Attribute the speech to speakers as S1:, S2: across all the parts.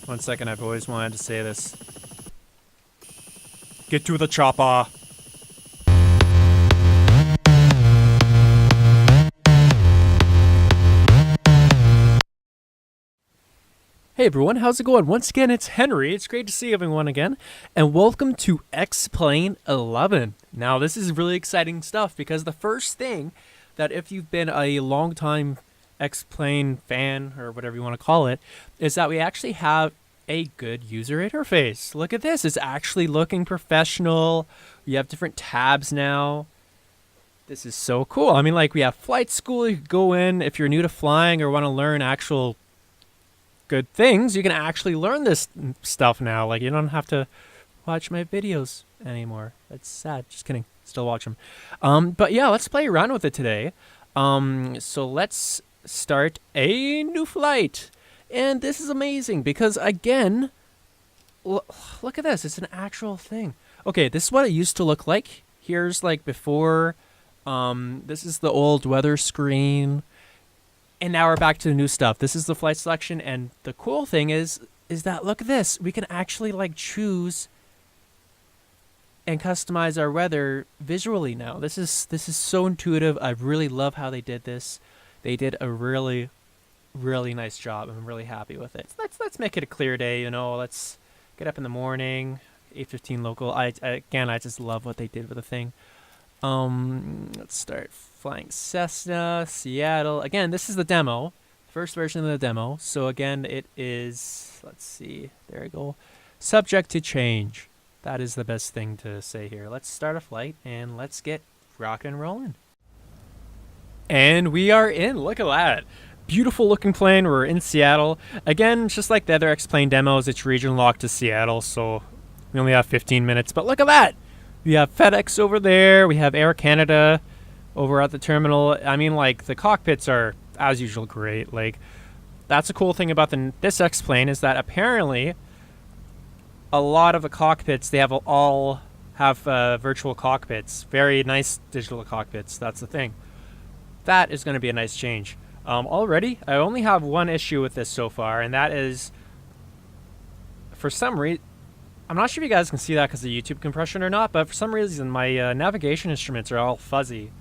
S1: 1 second, I've always wanted to say this. Get to the chopper. Hey everyone, how's it going? Once again, it's Henry. It's great to see everyone again, and welcome to X-Plane 11. Now, this is really exciting stuff because the first thing that if you've been a long time X-Plane fan, or whatever you want to call it, is that we actually have a good user interface. Look at this. It's actually looking professional. We have different tabs now. This is so cool. I mean, like, we have flight school. You can go in if you're new to flying or want to learn actual good things. You can actually learn this stuff now. Like, you don't have to watch my videos anymore. That's sad. Just kidding. Still watch them. But yeah, let's play around with it today. So let's start a new flight. And this is amazing because, again, look at this. It's an actual thing. Okay, this is what it used to look like. Here's like before. This is the old weather screen. And now we're back to the new stuff. This is the flight selection, and the cool thing is that, look at this. We can actually like choose and customize our weather visually now. This is so intuitive. I really love how they did this. They did a really nice job. I'm really happy with it. Let's make it a clear day, you know. Let's get up in the morning, 8:15 local. I just love what they did with the thing. Let's start flying Cessna, Seattle. Again, this is the demo, first version of the demo. So again, it is, let's see, there we go. Subject to change. That is the best thing to say here. Let's start a flight and let's get rock and rolling. And we are in, look at that. Beautiful looking plane, we're in Seattle. Again, just like the other X-Plane demos, it's region locked to Seattle, so we only have 15 minutes, but look at that. We have FedEx over there. We have Air Canada over at the terminal. I mean, like, the cockpits are, as usual, great. Like, that's a cool thing about this X-Plane is that apparently a lot of the cockpits, they have all have virtual cockpits. Very nice digital cockpits. That's the thing. That is going to be a nice change. Already, I only have one issue with this so far, and that is, for some reason, I'm not sure if you guys can see that because of YouTube compression or not, but for some reason my navigation instruments are all fuzzy.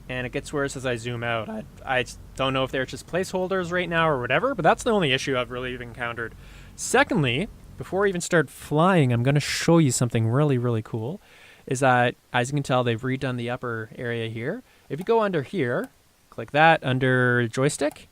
S1: And it gets worse as I zoom out. I don't know if they're just placeholders right now or whatever, but that's the only issue I've really encountered. Secondly, before I even start flying, I'm going to show you something really cool. Is that, as you can tell, they've redone the upper area here. If you go under here, click that, under joystick,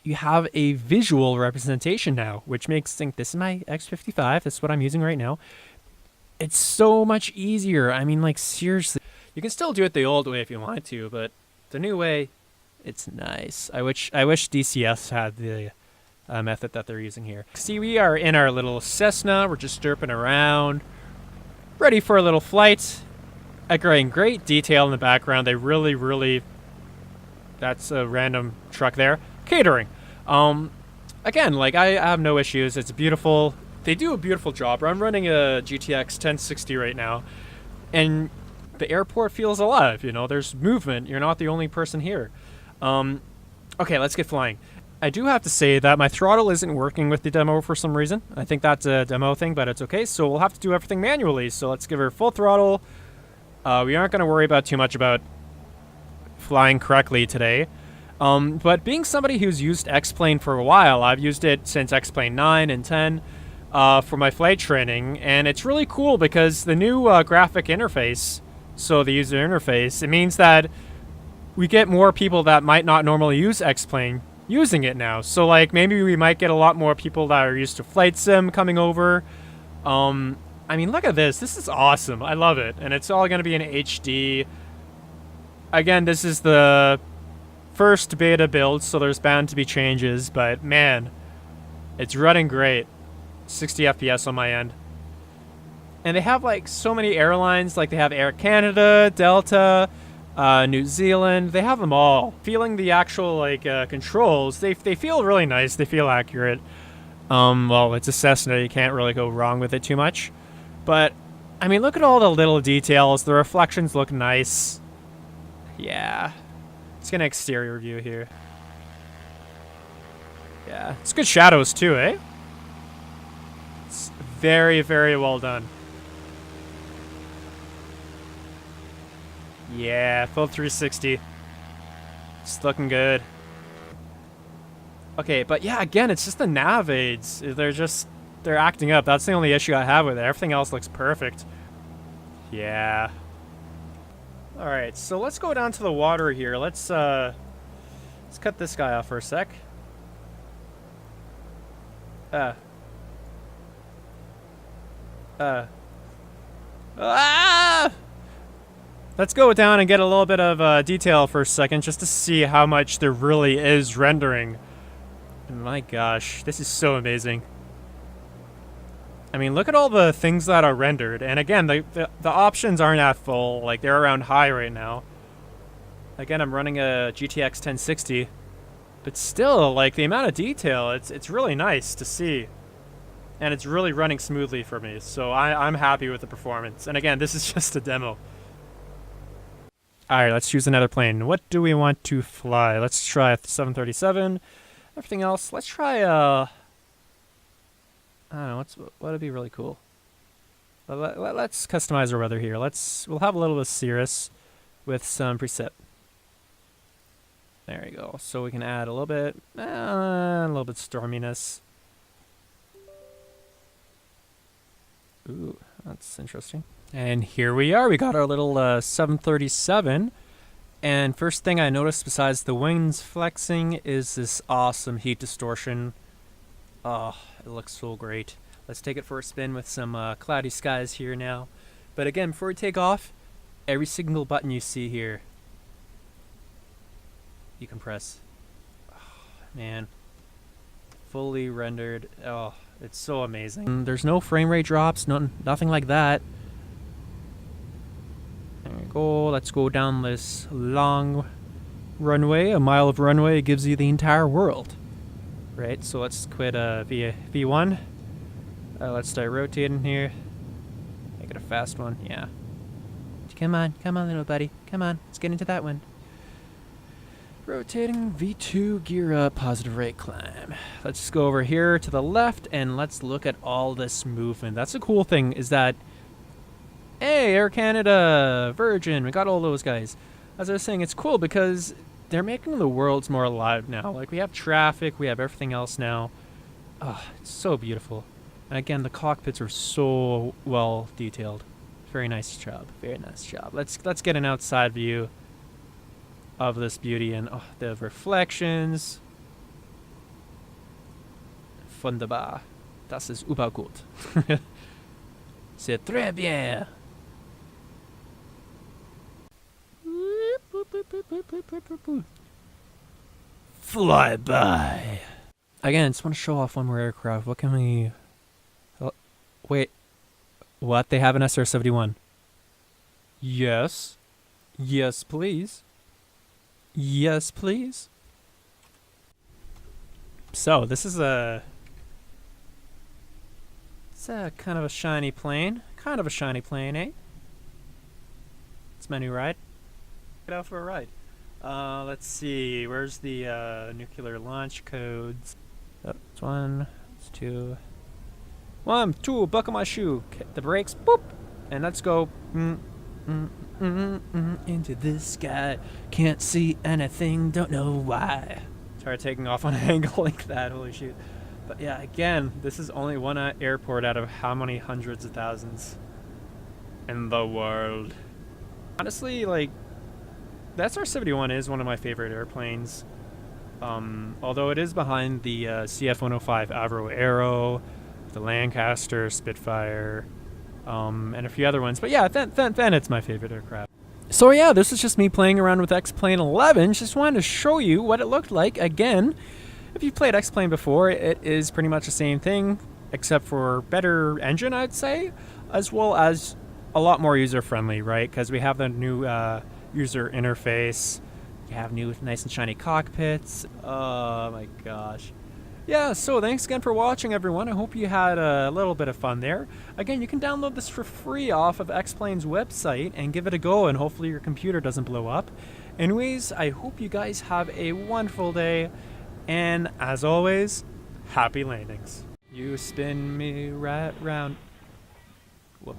S1: you have a visual representation now, which makes think this is my X55. That's what I'm using right now. It's so much easier. I mean, like, seriously. You can still do it the old way if you want to, but the new way, it's nice. I wish DCS had the method that they're using here. See, we are in our little Cessna. We're just derping around, ready for a little flight. Great detail in the background. They really, that's a random truck there. Catering. Again, like, I have no issues. It's beautiful. They do a beautiful job. I'm running a GTX 1060 right now, and the airport feels alive. You know, there's movement. You're not the only person here. Okay, let's get flying. I do have to say that my throttle isn't working with the demo for some reason. I think that's a demo thing, but it's okay. So we'll have to do everything manually. So let's give her full throttle. We aren't going to worry about too much about flying correctly today. But being somebody who's used X-Plane for a while, I've used it since X-Plane 9 and 10 for my flight training, and it's really cool because the new graphic interface, so the user interface, it means that we get more people that might not normally use X-Plane using it now. So, like, maybe we might get a lot more people that are used to flight sim coming over. I mean, look at this. This is awesome. I love it, and it's all going to be in HD. Again, this is the first beta build, so there's bound to be changes, but man, it's running great. 60 FPS on my end. And they have, like, so many airlines. Like, they have Air Canada, Delta, New Zealand. They have them all. Feeling the actual, like, controls, they feel really nice. They feel accurate. Well, it's a Cessna. You can't really go wrong with it too much. But, I mean, look at all the little details. The reflections look nice. Yeah. Let's get an exterior view here. Yeah, it's good shadows too, eh? Very, very well done. Yeah, full 360. It's looking good. Okay, but yeah, again, it's just the nav aids. They're acting up. That's the only issue I have with it. Everything else looks perfect. Yeah. Alright, so let's go down to the water here. Let's cut this guy off for a sec. Let's go down and get a little bit of detail for a second, just to see how much there really is rendering. And my gosh, this is so amazing. I mean, look at all the things that are rendered. And again, the options aren't at full. Like, they're around high right now. Again, I'm running a GTX 1060. But still, like, the amount of detail, it's really nice to see. And it's really running smoothly for me. So I'm happy with the performance. And again, this is just a demo. Alright, let's choose another plane. What do we want to fly? Let's try 737. Everything else, let's try, I don't know, what would be really cool? Let's customize our weather here. We'll have a little bit of Cirrus with some preset. There you go. So we can add a little bit storminess. Ooh, that's interesting. And here we are. We got our little 737. And first thing I noticed besides the wings flexing is this awesome heat distortion. Oh, it looks so great. Let's take it for a spin with some cloudy skies here now. But again, before we take off, every single button you see here, you can press. Oh, man. Fully rendered. Oh, it's so amazing. There's no frame rate drops, nothing like that. There we go. Let's go down this long runway. A mile of runway gives you the entire world. Right, so let's quit V1. Let's start rotating here. Make it a fast one, yeah. Come on, little buddy. Come on, let's get into that one. Rotating V2, gear up, positive rate climb. Let's just go over here to the left and let's look at all this movement. That's the cool thing is that, hey, Air Canada, Virgin, we got all those guys. As I was saying, it's cool because they're making the worlds more alive now. Like, we have traffic, we have everything else now. Oh, it's so beautiful. And again, the cockpits are so well detailed. Very nice job. Very nice job. Let's get an outside view of this beauty and the reflections. Wunderbar. Das ist übergut. C'est très bien. Fly by. Again, just want to show off one more aircraft. What can we... Oh, wait. What? They have an SR-71. Yes. Yes, please. Yes, please. So, this is it's a kind of a shiny plane. Kind of a shiny plane, eh? It's my new ride. Get out for a ride. Let's see. Where's the nuclear launch codes? Oh, it's 1, it's 2. 1, 2, buckle my shoe. The brakes, boop. And let's go. Into the sky. Can't see anything, don't know why. Try taking off on an angle like that, holy shoot. But yeah, again, this is only one airport out of how many hundreds of thousands in the world. Honestly, like, the SR-71 is one of my favorite airplanes. Although it is behind the CF-105 Avro Aero, the Lancaster Spitfire, and a few other ones. But yeah, then it's my favorite aircraft. So yeah, this is just me playing around with X-Plane 11. Just wanted to show you what it looked like. Again, if you've played X-Plane before, it is pretty much the same thing, except for better engine, I'd say, as well as a lot more user-friendly, right? Because we have the new user interface. You have new nice and shiny cockpits. Oh my gosh. Yeah, so thanks again for watching, everyone. I hope you had a little bit of fun there. Again, you can download this for free off of X-Plane's website and give it a go, and hopefully your computer doesn't blow up. Anyways, I hope you guys have a wonderful day, and as always, happy landings. You spin me right round. Whoop.